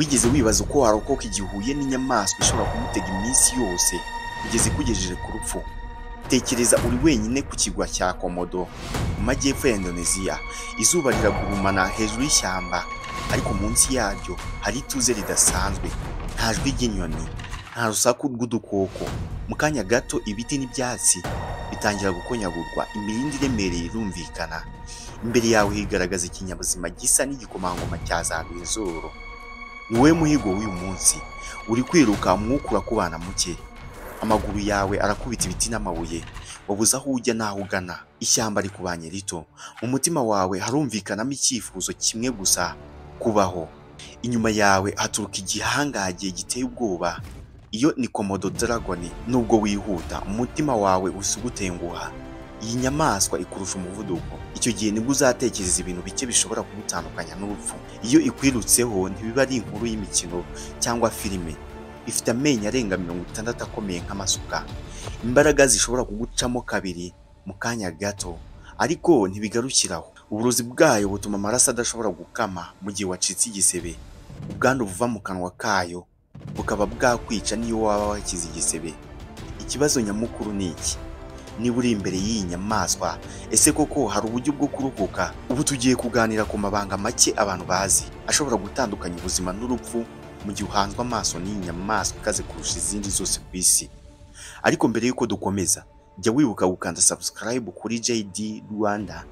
wigeze wibaza uko warokoka igihe uhuye n'inyamaswa ishobora kumutega iminsi yose kugeza ikugejeje ku rupfu? Tekereza uri wenyine ku kigwa cya Komodo mu majyepfo ya Indonesia. Izuba riragurumana hejuru y'ishyamba, ariko munsi yaryo hari ituze ridasanzwe. Nta jwi ry'inyoni, nta rusaku rw'udukoko. Mu kanya gato ibiti n'ibyatsi bitangira gukonyagurwa, imirindi iremereye irumvikana. Imbere yawe higaragaza ikinyabuzima gisa n'igikomangoma cyazamuye izuru. Ni wowe muhigo w'uyu munsi. Uri kwiruka, umwuka urakubana muke. Amaguru yawe arakubita ibiti n'amabuye, wabuze aho ujya n'aho ugana. Ishyamba rikubanye rito. Mu mutima wawe harumvikanamo icyifuzo kimwe gusa: kubaho. Inyuma yawe haturuka igihangagiye giteye ubwoba. Iyo ni Komodo Dragon. Nubwo wihuta, umutima wawe usugutenguha. Iyi nyamaswa ikurusha umuvuduko. Icyo gihe nibwo uzatekereza ibintu bike bishobora kugutandukanya n'urupfu. Iyo ikwirutseho ntibiba ari inkuru y'imikino cyangwa filime. Ifite amenyo arenga 60 akomeye nk'amasuka. Imbaraga zishobora kugucamo kabiri mu kanya gato, ariko ntibigarukiraho. Uburozi bwayo butuma amaraso adashobora gukama mu gihe wacitse igisebe. Ubwandu buva mu kanwa kayo bukaba bwakwica niyo waba wakize igisebe. Ikibazo nyamukuru ni iki: niba uri imbere y'iyi nyamaswa, ese koko hari uburyo bwo kurokoka? Ubu tugiye kuganira ku mabanga make abantu bazi ashobora gutandukanya ubuzima n'urupfu mu gihe uhanzwe amaso n'iyi nyamaswa ikaze kurusha izindi zose ku isi. Ariko mbere y'uko dukomeza, jya wibuka gukanda subscribe kuri JD Rwanda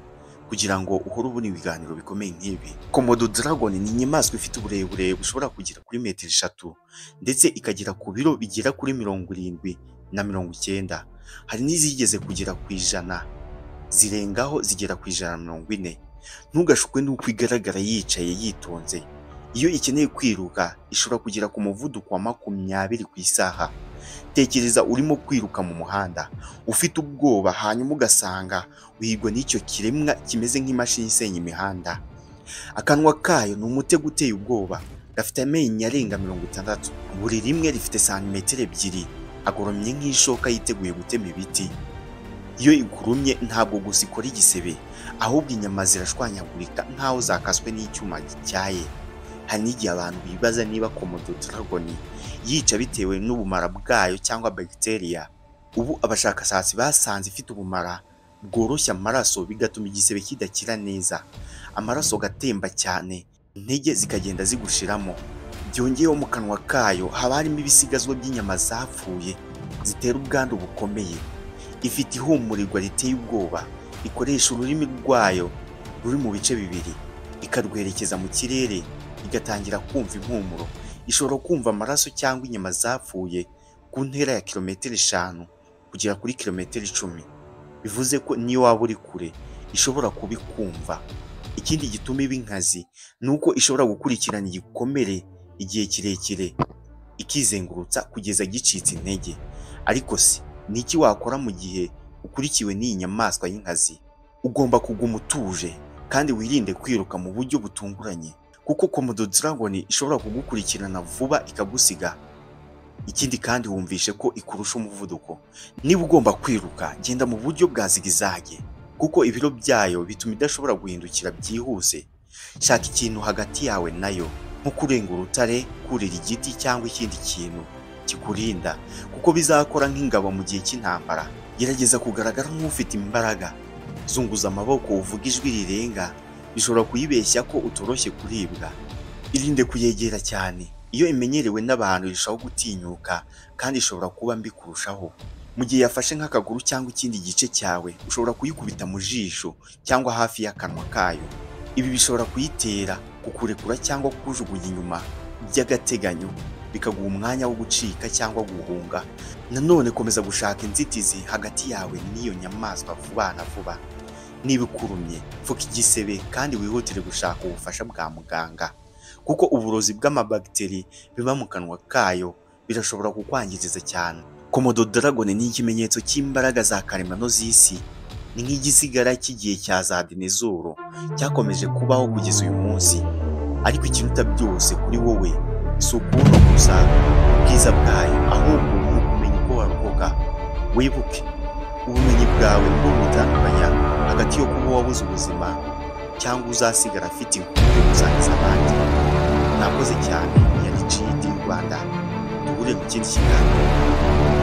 kugira ngo uhore ubona ibiganiro bikomeye nk'ibi. Komodo Dragon ni inyamaswa ifite uburebure bushobora kugera kuri metero 3 ndetse ikagera ku biro bigera kuri 70 na 90. Hari n'izigeze kugera ku 100, zirengaho zigera ku 140. Ntugashukwe n'uko igaragara yicaye yitonze. Iyo ikeneye kwiruka ishobora kugera ku muvuduko wa 20 ku isaha. Tekereza urimo kwiruka mu muhanda ufite ubwoba, hanyuma ugasanga uhigwa n'icyo kiremwa kimeze nk'imashini isenya imihanda. Akanwa kayo ni umutego uteye ubwoba, gafite amenyo arenga 60. Buri rimwe rifite santimetero 2, agoromye nk'ishoka yiteguye gutema ibiti. Iyo igurumye ntabwo gusa ikora igisebe, ahubwo inyama zirashwanyagurika nk'aho zakaswe n'icyuma gityaye. Hari n'igihe abantu bibaza niba Komodo Dragon yica bitewe n'ubumara bwayo cyangwa bacteria. Ubu abashakashatsi basanze ifite ubumara bworoshya amaraso, bigatuma igisebe kidakira neza, amaraso gatemba cyane, intege zikagenda zigushiramo. Byongeyeho mu kanwa kayo haba harimo ibisigazwa by'inyama zapfuye zitera ubwandu bukomeye. Ifite ihumurirwa riteye ubwoba, ikoresha ururimi rwayo ruri mu bice bibiri, ikarwerekeza mu kirere, igatangira kumva impumuro. Ishobora kumva amaraso cyangwa inyama zapfuye ku ntera ya kilometero 5 kugera kuri kilometero 10. Bivuze ko niyo waba uri kure ishobora kubikumva. Ikindi gituma iba inkazi ni uko ishobora gukurikirana igikomere igihe kirekire, ikizengurutsa kugeza gicitse intege. Ariko se ni iki wakora mu gihe ukurikiwe n'iyi nyamaswa y'inkazi? Ugomba kuguma utuje kandi wirinde kwiruka mu buryo butunguranye, kuko Komodo Dragon ishobora kugukurikirana vuba ikagusiga. Ikindi kandi wumvishe ko ikurusha umuvuduko. Niba ugomba kwiruka, genda mu buryo bwa zigizage, kuko ibiro byayo bituma idashobora guhindukira byihuse. Shaka ikintu hagati yawe nayo, nko kurenga urutare, kurira igiti cyangwa ikindi kintu kikurinda, kuko bizakora nk'ingabo mu gihe cy'intambara. Gerageza kugaragara nk'ufite imbaraga. Zunguza amaboko, uvuga ijwi rirenga, bishobora kuyibeshya ko utoroshye kuribwa. Irinde kuyegera cyane. Iyo imenyerewe n'abantu irushaho gutinyuka kandi ishobora kuba mbi kurushaho. Mu gihe yafashe nk'akaguru cyangwa ikindi gice cyawe, ushobora kuyikubita mu jisho cyangwa hafi y'akanwa kayo. Ibi bishobora kuyitera kukurekura cyangwa kujugunya inyuma by'agateganyo, bikaguha umwanya wo gucika cyangwa guhunga. Nanone komeza gushaka inzitizi hagati yawe n'iyo nyamaswa vuba na vuba. Niba ukurumye, pfuka igisebe kandi wihutire gushaka ubufasha bwa muganga, kuko uburozi bw'amabagiteri biba mu kanwa kayo birashobora kukwangiriza cyane. Komodo Dragon ni ikimenyetso cy'imbaraga za karemano z'isi. Ni nk'igisigara cy'igihe cya za dinezoro cyakomeje kubaho kugeza uyu munsi. Ariko ikiruta byose kuri wowe si ukubona gusa ubwiza bwayo, ahubwo ni ukumenya uko warokoka. Wibuke, ubumenyi bwawe nibwo butandukanya hagati yo kuba wabuze ubuzima cyangwa uzasigara afite inkuru yo gusangiza abandi. Nakoze cyane. GT Rwanda. Duhure mu kindi kiganiro.